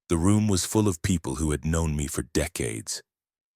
The room was full of people who had known me for decades,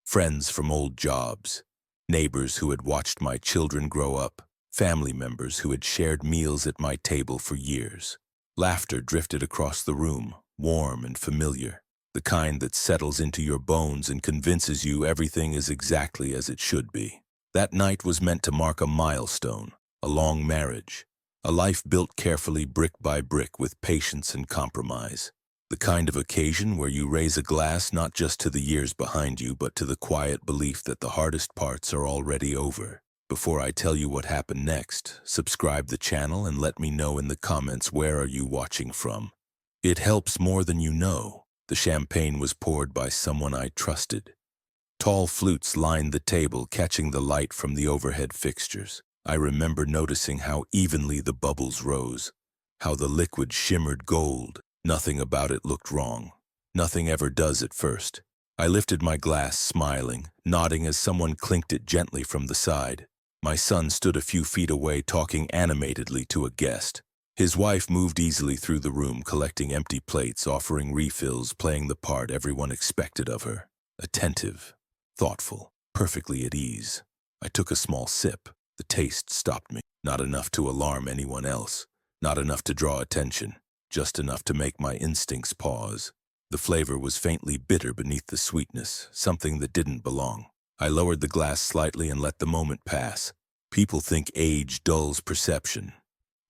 friends from old jobs, neighbors who had watched my children grow up, family members who had shared meals at my table for years. Laughter drifted across the room, warm and familiar, the kind that settles into your bones and convinces you everything is exactly as it should be. That night was meant to mark a milestone, a long marriage, a life built carefully brick by brick with patience and compromise. The kind of occasion where you raise a glass not just to the years behind you, but to the quiet belief that the hardest parts are already over. Before I tell you what happened next, subscribe the channel and let me know in the comments where are you watching from. It helps more than you know. The champagne was poured by someone I trusted. Tall flutes lined the table, catching the light from the overhead fixtures. I remember noticing how evenly the bubbles rose, how the liquid shimmered gold. Nothing about it looked wrong. Nothing ever does at first. I lifted my glass, smiling, nodding as someone clinked it gently from the side. My son stood a few feet away, talking animatedly to a guest. His wife moved easily through the room, collecting empty plates, offering refills, playing the part everyone expected of her. Attentive, thoughtful, perfectly at ease. I took a small sip. The taste stopped me. Not enough to alarm anyone else. Not enough to draw attention. Just enough to make my instincts pause. The flavor was faintly bitter beneath the sweetness, something that didn't belong. I lowered the glass slightly and let the moment pass. People think age dulls perception.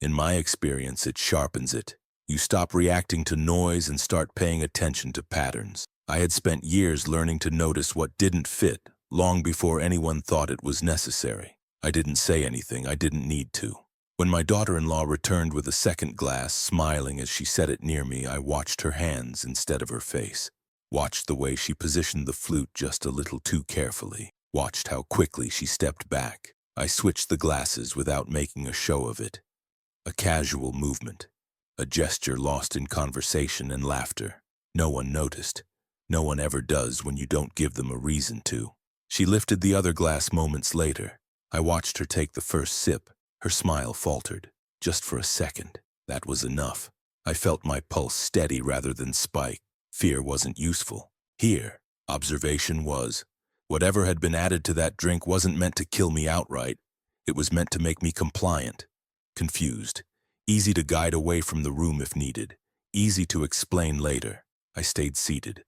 In my experience, it sharpens it. You stop reacting to noise and start paying attention to patterns. I had spent years learning to notice what didn't fit, long before anyone thought it was necessary. I didn't say anything. I didn't need to. When my daughter-in-law returned with a second glass, smiling as she set it near me, I watched her hands instead of her face. Watched the way she positioned the flute just a little too carefully. Watched how quickly she stepped back. I switched the glasses without making a show of it. A casual movement. A gesture lost in conversation and laughter. No one noticed. No one ever does when you don't give them a reason to. She lifted the other glass moments later. I watched her take the first sip. Her smile faltered, just for a second. That was enough. I felt my pulse steady rather than spike. Fear wasn't useful. Here, observation was. Whatever had been added to that drink wasn't meant to kill me outright. It was meant to make me compliant, confused, easy to guide away from the room if needed, easy to explain later. I stayed seated.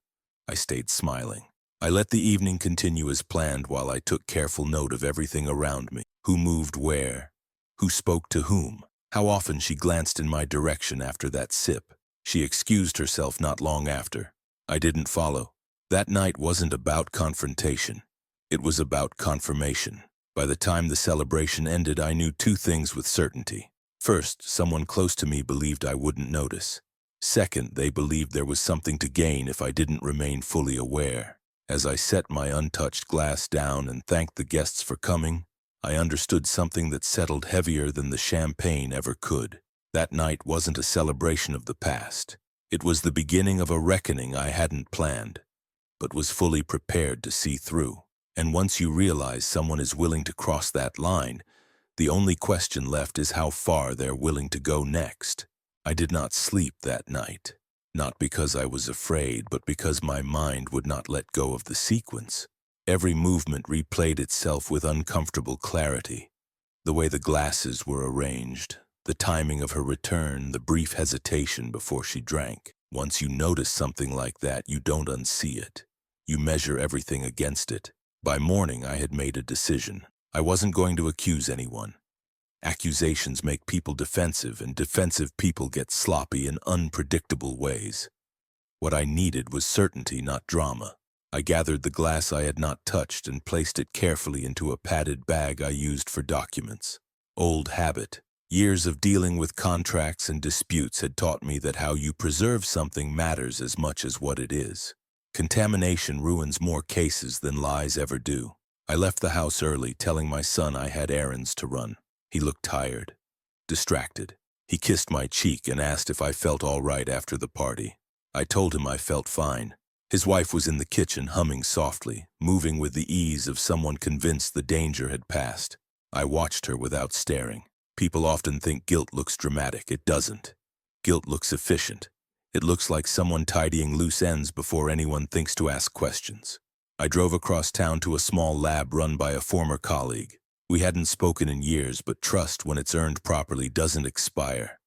I stayed smiling. I let the evening continue as planned while I took careful note of everything around me. Who moved where? Who spoke to whom? How often she glanced in my direction after that sip. She excused herself not long after. I didn't follow. That night wasn't about confrontation. It was about confirmation. By the time the celebration ended, I knew two things with certainty. First, someone close to me believed I wouldn't notice. Second, they believed there was something to gain if I didn't remain fully aware. As I set my untouched glass down and thanked the guests for coming, I understood something that settled heavier than the champagne ever could. That night wasn't a celebration of the past. It was the beginning of a reckoning I hadn't planned, but was fully prepared to see through. And once you realize someone is willing to cross that line, the only question left is how far they're willing to go next. I did not sleep that night, not because I was afraid, but because my mind would not let go of the sequence. Every movement replayed itself with uncomfortable clarity. The way the glasses were arranged, the timing of her return, the brief hesitation before she drank. Once you notice something like that, you don't unsee it. You measure everything against it. By morning, I had made a decision. I wasn't going to accuse anyone. Accusations make people defensive, and defensive people get sloppy in unpredictable ways. What I needed was certainty, not drama. I gathered the glass I had not touched and placed it carefully into a padded bag I used for documents. Old habit. Years of dealing with contracts and disputes had taught me that how you preserve something matters as much as what it is. Contamination ruins more cases than lies ever do. I left the house early, telling my son I had errands to run. He looked tired, distracted. He kissed my cheek and asked if I felt all right after the party. I told him I felt fine. His wife was in the kitchen, humming softly, moving with the ease of someone convinced the danger had passed. I watched her without staring. People often think guilt looks dramatic. It doesn't. Guilt looks efficient. It looks like someone tidying loose ends before anyone thinks to ask questions. I drove across town to a small lab run by a former colleague. We hadn't spoken in years, but trust, when it's earned properly, doesn't expire.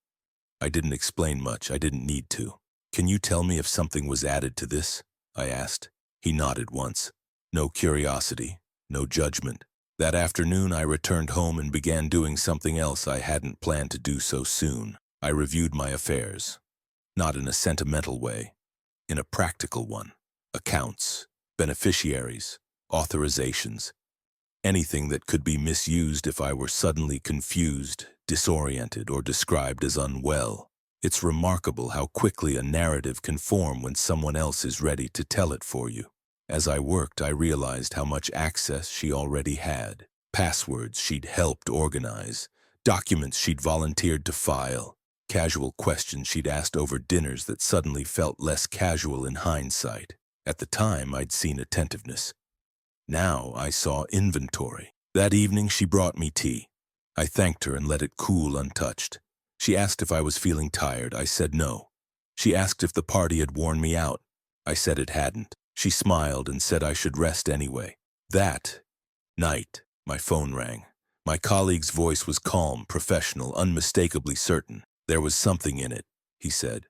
I didn't explain much. I didn't need to. "Can you tell me if something was added to this?" I asked. He nodded once. No curiosity, no judgment. That afternoon, I returned home and began doing something else I hadn't planned to do so soon. I reviewed my affairs. Not in a sentimental way, in a practical one. Accounts, beneficiaries, authorizations, anything that could be misused if I were suddenly confused, disoriented, or described as unwell. It's remarkable how quickly a narrative can form when someone else is ready to tell it for you. As I worked, I realized how much access she already had. Passwords she'd helped organize, documents she'd volunteered to file, casual questions she'd asked over dinners that suddenly felt less casual in hindsight. At the time, I'd seen attentiveness. Now I saw inventory. That evening, she brought me tea. I thanked her and let it cool untouched. She asked if I was feeling tired. I said no. She asked if the party had worn me out. I said it hadn't. She smiled and said I should rest anyway. That night, my phone rang. My colleague's voice was calm, professional, unmistakably certain. "There was something in it," he said.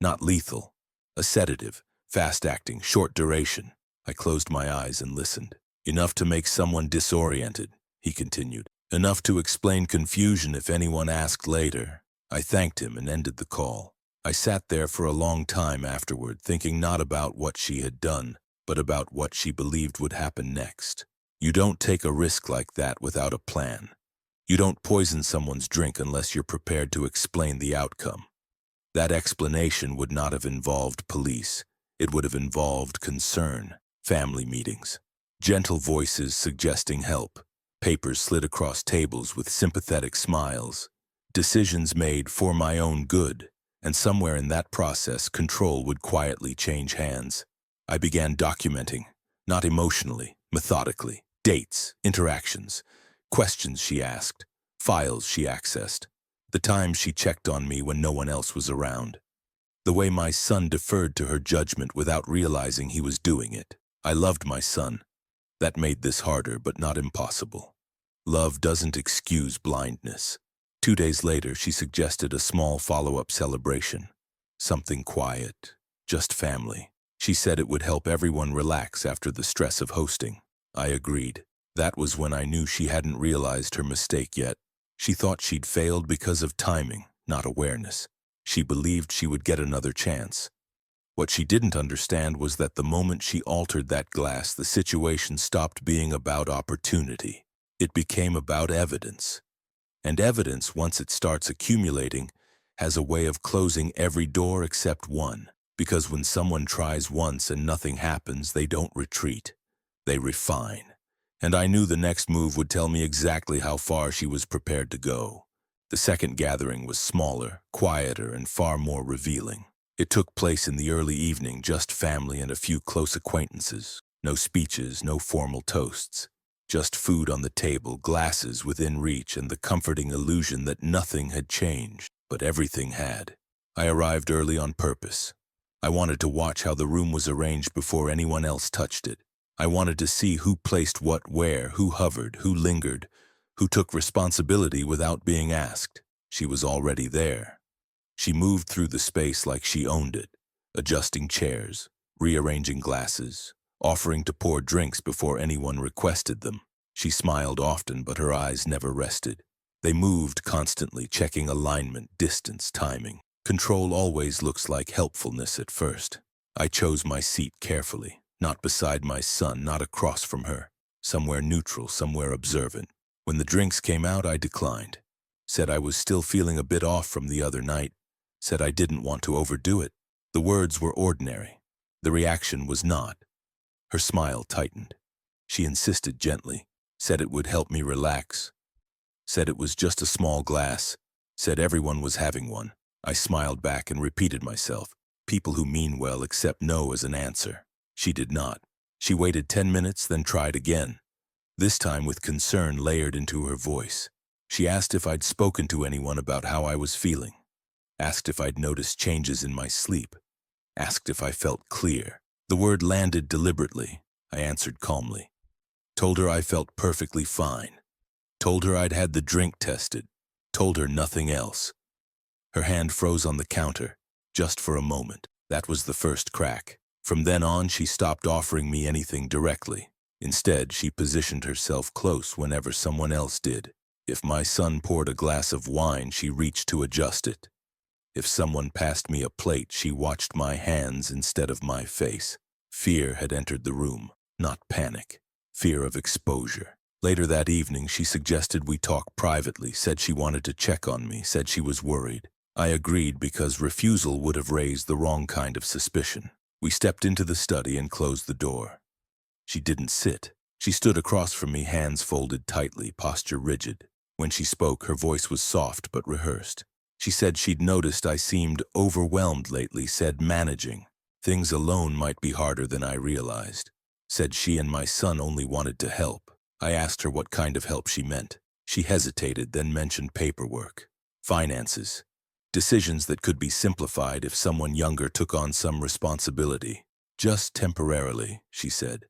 "Not lethal. A sedative, fast-acting, short duration." I closed my eyes and listened. "Enough to make someone disoriented," he continued. "Enough to explain confusion if anyone asked later." I thanked him and ended the call. I sat there for a long time afterward, thinking not about what she had done, but about what she believed would happen next. You don't take a risk like that without a plan. You don't poison someone's drink unless you're prepared to explain the outcome. That explanation would not have involved police. It would have involved concern, family meetings, gentle voices suggesting help, papers slid across tables with sympathetic smiles, decisions made for my own good. And somewhere in that process, control would quietly change hands. I began documenting, not emotionally, methodically. Dates, interactions, questions she asked, files she accessed, the times she checked on me when no one else was around, the way my son deferred to her judgment without realizing he was doing it. I loved my son. That made this harder, but not impossible. Love doesn't excuse blindness. 2 days later, she suggested a small follow-up celebration. Something quiet, just family. She said it would help everyone relax after the stress of hosting. I agreed. That was when I knew she hadn't realized her mistake yet. She thought she'd failed because of timing, not awareness. She believed she would get another chance. What she didn't understand was that the moment she altered that glass, the situation stopped being about opportunity. It became about evidence. And evidence, once it starts accumulating, has a way of closing every door except one. Because when someone tries once and nothing happens, they don't retreat. They refine. And I knew the next move would tell me exactly how far she was prepared to go. The second gathering was smaller, quieter, and far more revealing. It took place in the early evening, just family and a few close acquaintances. No speeches, no formal toasts. Just food on the table, glasses within reach, and the comforting illusion that nothing had changed, but everything had. I arrived early on purpose. I wanted to watch how the room was arranged before anyone else touched it. I wanted to see who placed what where, who hovered, who lingered, who took responsibility without being asked. She was already there. She moved through the space like she owned it, adjusting chairs, rearranging glasses, offering to pour drinks before anyone requested them. She smiled often, but her eyes never rested. They moved constantly, checking alignment, distance, timing. Control always looks like helpfulness at first. I chose my seat carefully, not beside my son, not across from her. Somewhere neutral, somewhere observant. When the drinks came out, I declined. Said I was still feeling a bit off from the other night. Said I didn't want to overdo it. The words were ordinary. The reaction was not. Her smile tightened. She insisted gently, said it would help me relax. Said it was just a small glass. Said everyone was having one. I smiled back and repeated myself. People who mean well accept no as an answer. She did not. She waited 10 minutes, then tried again. This time with concern layered into her voice. She asked if I'd spoken to anyone about how I was feeling. asked if I'd noticed changes in my sleep, asked if I felt clear. The word landed deliberately. I answered calmly. Told her I felt perfectly fine. Told her I'd had the drink tested. Told her nothing else. Her hand froze on the counter, just for a moment. That was the first crack. From then on, she stopped offering me anything directly. Instead, she positioned herself close whenever someone else did. If my son poured a glass of wine, she reached to adjust it. If someone passed me a plate, she watched my hands instead of my face. Fear had entered the room, not panic. Fear of exposure. Later that evening, she suggested we talk privately, said she wanted to check on me, said she was worried. I agreed because refusal would have raised the wrong kind of suspicion. We stepped into the study and closed the door. She didn't sit. She stood across from me, hands folded tightly, posture rigid. When she spoke, her voice was soft but rehearsed. She said she'd noticed I seemed overwhelmed lately, said managing things alone might be harder than I realized. Said she and my son only wanted to help. I asked her what kind of help she meant. She hesitated, then mentioned paperwork, finances, decisions that could be simplified if someone younger took on some responsibility. Just temporarily, she said.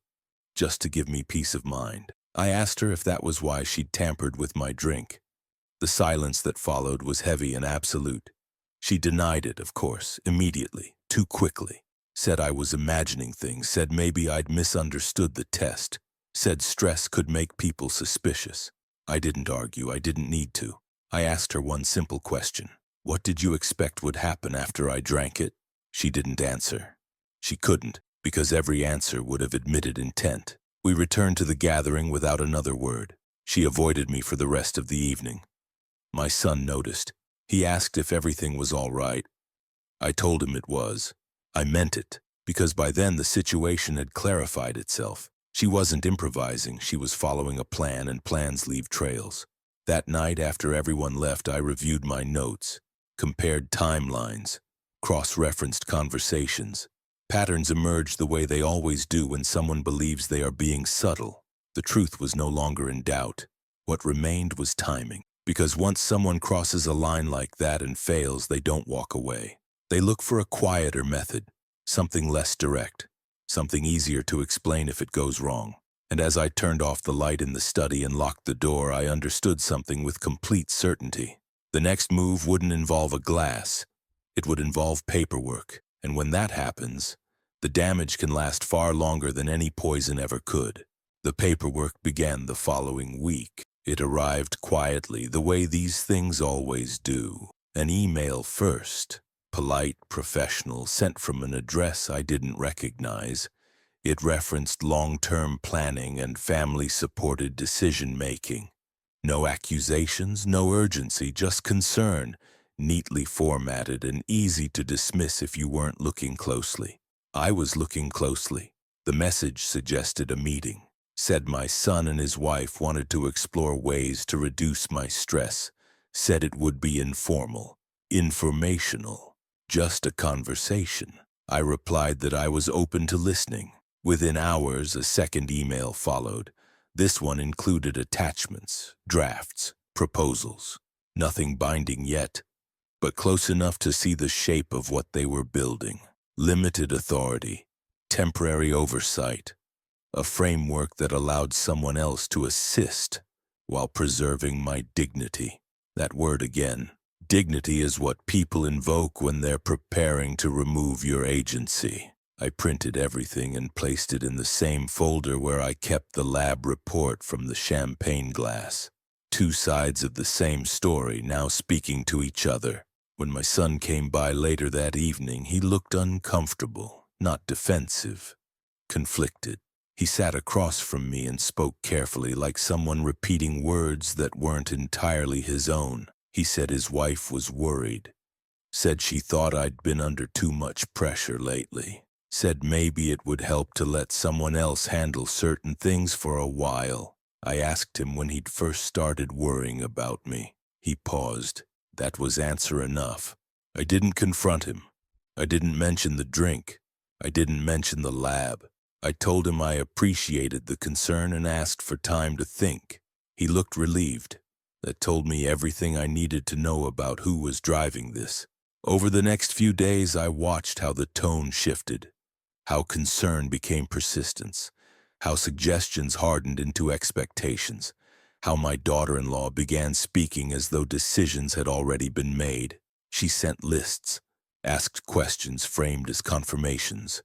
Just to give me peace of mind. I asked her if that was why she'd tampered with my drink. The silence that followed was heavy and absolute. She denied it, of course, immediately, too quickly. Said I was imagining things, said maybe I'd misunderstood the test, said stress could make people suspicious. I didn't argue, I didn't need to. I asked her one simple question. What did you expect would happen after I drank it? She didn't answer. She couldn't, because every answer would have admitted intent. We returned to the gathering without another word. She avoided me for the rest of the evening. My son noticed. He asked if everything was all right. I told him it was. I meant it, because by then the situation had clarified itself. She wasn't improvising, she was following a plan, and plans leave trails. That night, after everyone left, I reviewed my notes, compared timelines, cross-referenced conversations. Patterns emerged the way they always do when someone believes they are being subtle. The truth was no longer in doubt. What remained was timing. Because once someone crosses a line like that and fails, they don't walk away. They look for a quieter method, something less direct, something easier to explain if it goes wrong. And as I turned off the light in the study and locked the door, I understood something with complete certainty. The next move wouldn't involve a glass. It would involve paperwork. And when that happens, the damage can last far longer than any poison ever could. The paperwork began the following week. It arrived quietly, the way these things always do. An email first, polite, professional, sent from an address I didn't recognize. It referenced long-term planning and family-supported decision-making. No accusations, no urgency, just concern, neatly formatted and easy to dismiss if you weren't looking closely. I was looking closely. The message suggested a meeting. Said my son and his wife wanted to explore ways to reduce my stress. Said it would be informal, informational, just a conversation. I replied that I was open to listening. Within hours, a second email followed. This one included attachments, drafts, proposals. Nothing binding yet, but close enough to see the shape of what they were building. Limited authority, temporary oversight. A framework that allowed someone else to assist while preserving my dignity. That word again. Dignity is what people invoke when they're preparing to remove your agency. I printed everything and placed it in the same folder where I kept the lab report from the champagne glass. Two sides of the same story, now speaking to each other. When my son came by later that evening, he looked uncomfortable, not defensive, conflicted. He sat across from me and spoke carefully, like someone repeating words that weren't entirely his own. He said his wife was worried. Said she thought I'd been under too much pressure lately. Said maybe it would help to let someone else handle certain things for a while. I asked him when he'd first started worrying about me. He paused. That was answer enough. I didn't confront him. I didn't mention the drink. I didn't mention the lab. I told him I appreciated the concern and asked for time to think. He looked relieved. That told me everything I needed to know about who was driving this. Over the next few days, I watched how the tone shifted, how concern became persistence, how suggestions hardened into expectations, how my daughter-in-law began speaking as though decisions had already been made. She sent lists, asked questions framed as confirmations,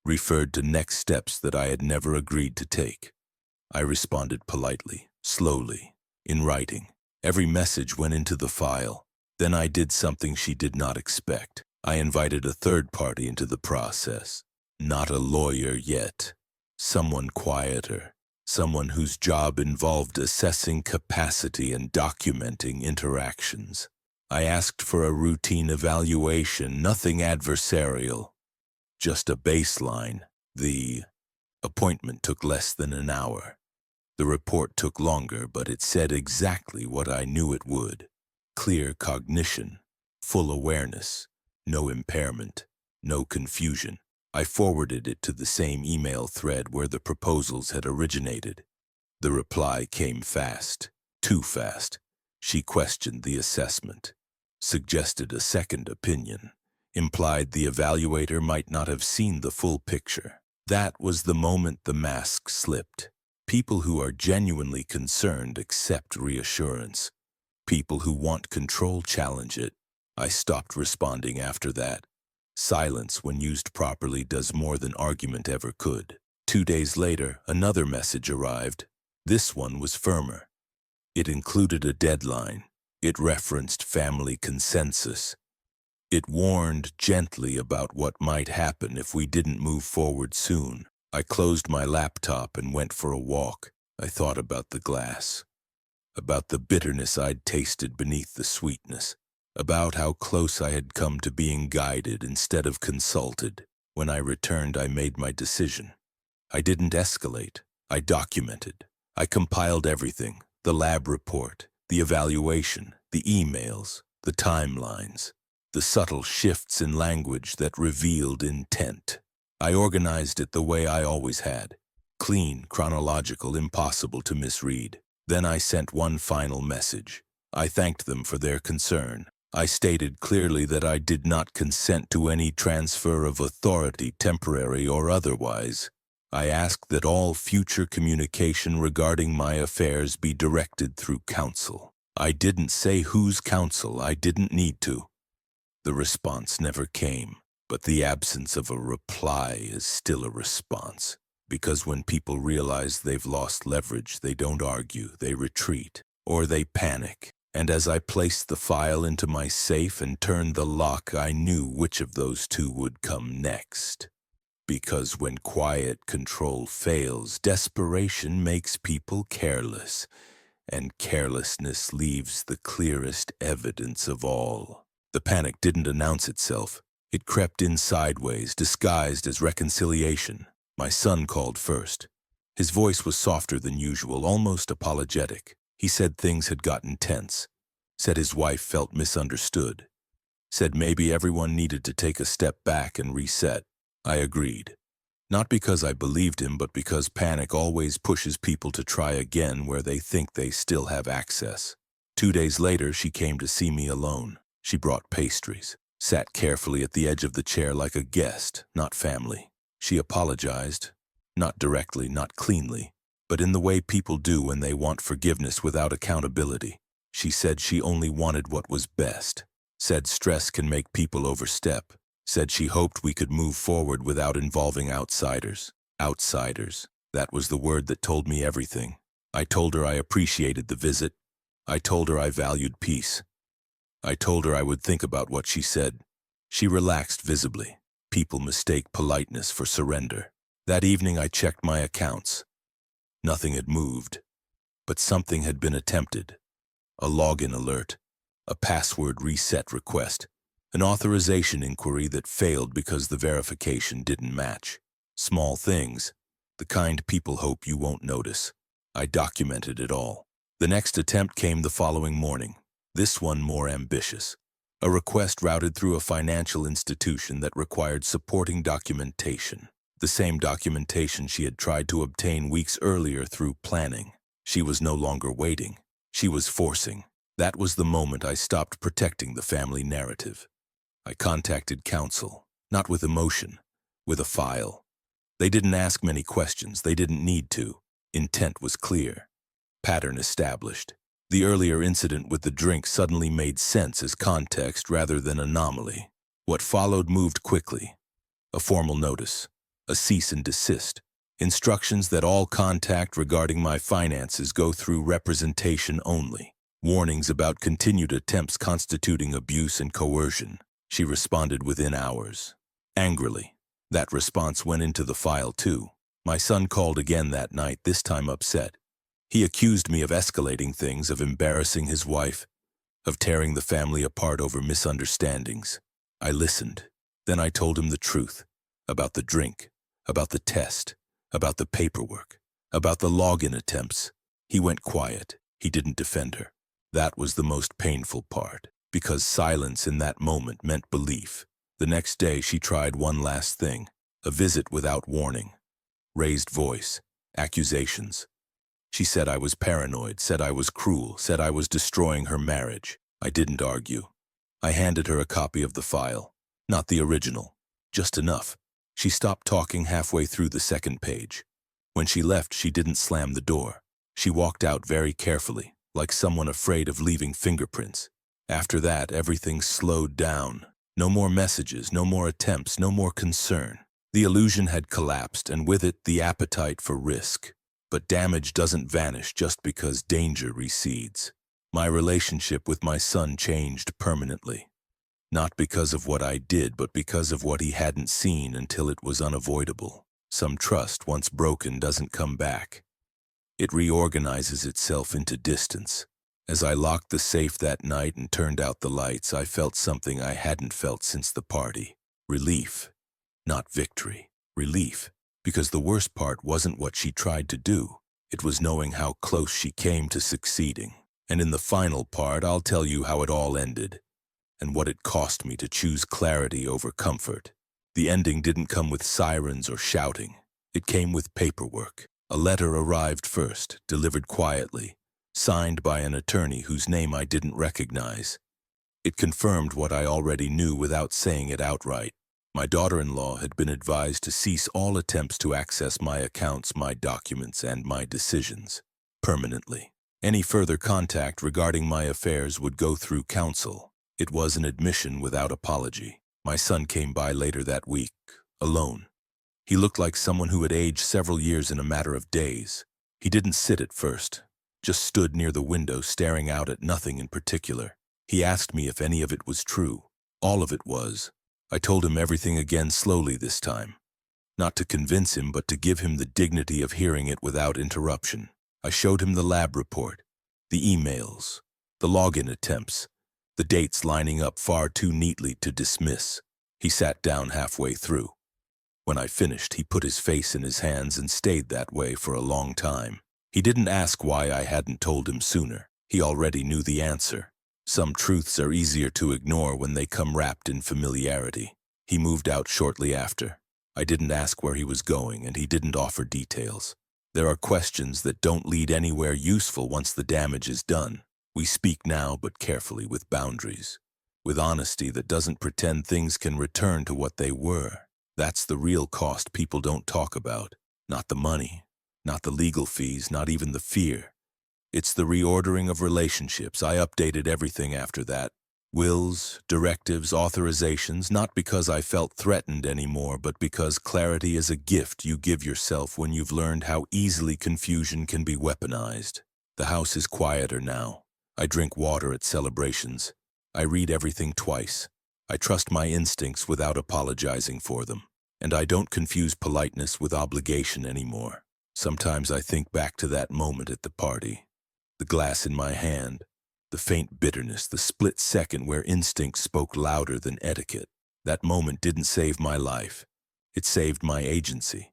referred to next steps that I had never agreed to take. I responded politely, slowly, in writing. Every message went into the file. Then I did something she did not expect. I invited a third party into the process. Not a lawyer yet. Someone quieter. Someone whose job involved assessing capacity and documenting interactions. I asked for a routine evaluation, nothing adversarial. Just a baseline. The appointment took less than an hour. The report took longer, but it said exactly what I knew it would. Clear cognition, full awareness, no impairment, no confusion. I forwarded it to the same email thread where the proposals had originated. The reply came fast, too fast. She questioned the assessment, suggested a second opinion, implied the evaluator might not have seen the full picture. That was the moment the mask slipped. People who are genuinely concerned accept reassurance. People who want control challenge it. I stopped responding after that. Silence, when used properly, does more than argument ever could. 2 days later, another message arrived. This one was firmer. It included a deadline. It referenced family consensus. It warned gently about what might happen if we didn't move forward soon. I closed my laptop and went for a walk. I thought about the glass, about the bitterness I'd tasted beneath the sweetness, about how close I had come to being guided instead of consulted. When I returned, I made my decision. I didn't escalate. I documented. I compiled everything, the lab report, the evaluation, the emails, the timelines, the subtle shifts in language that revealed intent. I organized it the way I always had. Clean, chronological, impossible to misread. Then I sent one final message. I thanked them for their concern. I stated clearly that I did not consent to any transfer of authority, temporary or otherwise. I asked that all future communication regarding my affairs be directed through counsel. I didn't say whose counsel. I didn't need to. The response never came. But the absence of a reply is still a response, because when people realize they've lost leverage, they don't argue, they retreat, or they panic. And as I placed the file into my safe and turned the lock, I knew which of those two would come next. Because when quiet control fails, desperation makes people careless, and carelessness leaves the clearest evidence of all. The panic didn't announce itself. It crept in sideways, disguised as reconciliation. My son called first. His voice was softer than usual, almost apologetic. He said things had gotten tense. Said his wife felt misunderstood. Said maybe everyone needed to take a step back and reset. I agreed. Not because I believed him, but because panic always pushes people to try again where they think they still have access. 2 days later, she came to see me alone. She brought pastries. Sat carefully at the edge of the chair like a guest, not family. She apologized, not directly, not cleanly, but in the way people do when they want forgiveness without accountability. She said she only wanted what was best. Said stress can make people overstep. Said she hoped we could move forward without involving outsiders. Outsiders. That was the word that told me everything. I told her I appreciated the visit. I told her I valued peace. I told her I would think about what she said. She relaxed visibly. People mistake politeness for surrender. That evening I checked my accounts. Nothing had moved, but something had been attempted. A login alert, a password reset request, an authorization inquiry that failed because the verification didn't match. Small things, the kind people hope you won't notice. I documented it all. The next attempt came the following morning. This one more ambitious. A request routed through a financial institution that required supporting documentation. The same documentation she had tried to obtain weeks earlier through planning. She was no longer waiting. She was forcing. That was the moment I stopped protecting the family narrative. I contacted counsel, not with emotion, with a file. They didn't ask many questions. They didn't need to. Intent was clear. Pattern established. The earlier incident with the drink suddenly made sense as context rather than anomaly. What followed moved quickly. A formal notice, a cease and desist, instructions that all contact regarding my finances go through representation only, warnings about continued attempts constituting abuse and coercion. She responded within hours. Angrily. That response went into the file too. My son called again that night, this time upset. He accused me of escalating things, of embarrassing his wife, of tearing the family apart over misunderstandings. I listened. Then I told him the truth, about the drink, about the test, about the paperwork, about the login attempts. He went quiet. He didn't defend her. That was the most painful part, because silence in that moment meant belief. The next day she tried one last thing, a visit without warning. Raised voice, accusations. She said I was paranoid, said I was cruel, said I was destroying her marriage. I didn't argue. I handed her a copy of the file, not the original, just enough. She stopped talking halfway through the second page. When she left, she didn't slam the door. She walked out very carefully, like someone afraid of leaving fingerprints. After that, everything slowed down. No more messages, no more attempts, no more concern. The illusion had collapsed, and with it, the appetite for risk. But damage doesn't vanish just because danger recedes. My relationship with my son changed permanently. Not because of what I did, but because of what he hadn't seen until it was unavoidable. Some trust, once broken, doesn't come back. It reorganizes itself into distance. As I locked the safe that night and turned out the lights, I felt something I hadn't felt since the party. Relief. Not victory. Relief. Because the worst part wasn't what she tried to do. It was knowing how close she came to succeeding. And in the final part, I'll tell you how it all ended, and what it cost me to choose clarity over comfort. The ending didn't come with sirens or shouting. It came with paperwork. A letter arrived first, delivered quietly, signed by an attorney whose name I didn't recognize. It confirmed what I already knew without saying it outright. My daughter-in-law had been advised to cease all attempts to access my accounts, my documents, and my decisions, permanently. Any further contact regarding my affairs would go through counsel. It was an admission without apology. My son came by later that week, alone. He looked like someone who had aged several years in a matter of days. He didn't sit at first, just stood near the window staring out at nothing in particular. He asked me if any of it was true. All of it was. I told him everything again slowly this time. Not to convince him, but to give him the dignity of hearing it without interruption. I showed him the lab report, the emails, the login attempts, the dates lining up far too neatly to dismiss. He sat down halfway through. When I finished, he put his face in his hands and stayed that way for a long time. He didn't ask why I hadn't told him sooner. He already knew the answer. Some truths are easier to ignore when they come wrapped in familiarity. He moved out shortly after. I didn't ask where he was going, and he didn't offer details. There are questions that don't lead anywhere useful once the damage is done. We speak now, but carefully, with boundaries, with honesty that doesn't pretend things can return to what they were. That's the real cost people don't talk about. Not the money, not the legal fees, not even the fear. It's the reordering of relationships. I updated everything after that. Wills, directives, authorizations, not because I felt threatened anymore, but because clarity is a gift you give yourself when you've learned how easily confusion can be weaponized. The house is quieter now. I drink water at celebrations. I read everything twice. I trust my instincts without apologizing for them. And I don't confuse politeness with obligation anymore. Sometimes I think back to that moment at the party. The glass in my hand, the faint bitterness, the split second where instinct spoke louder than etiquette. That moment didn't save my life. It saved my agency.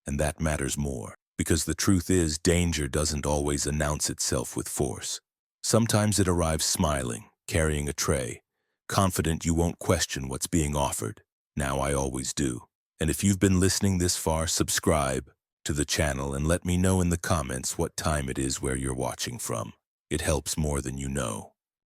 And that matters more, because the truth is, danger doesn't always announce itself with force. Sometimes it arrives smiling, carrying a tray, confident you won't question what's being offered. Now I always do. And if you've been listening this far, subscribe to the channel and let me know in the comments what time it is where you're watching from. It helps more than you know.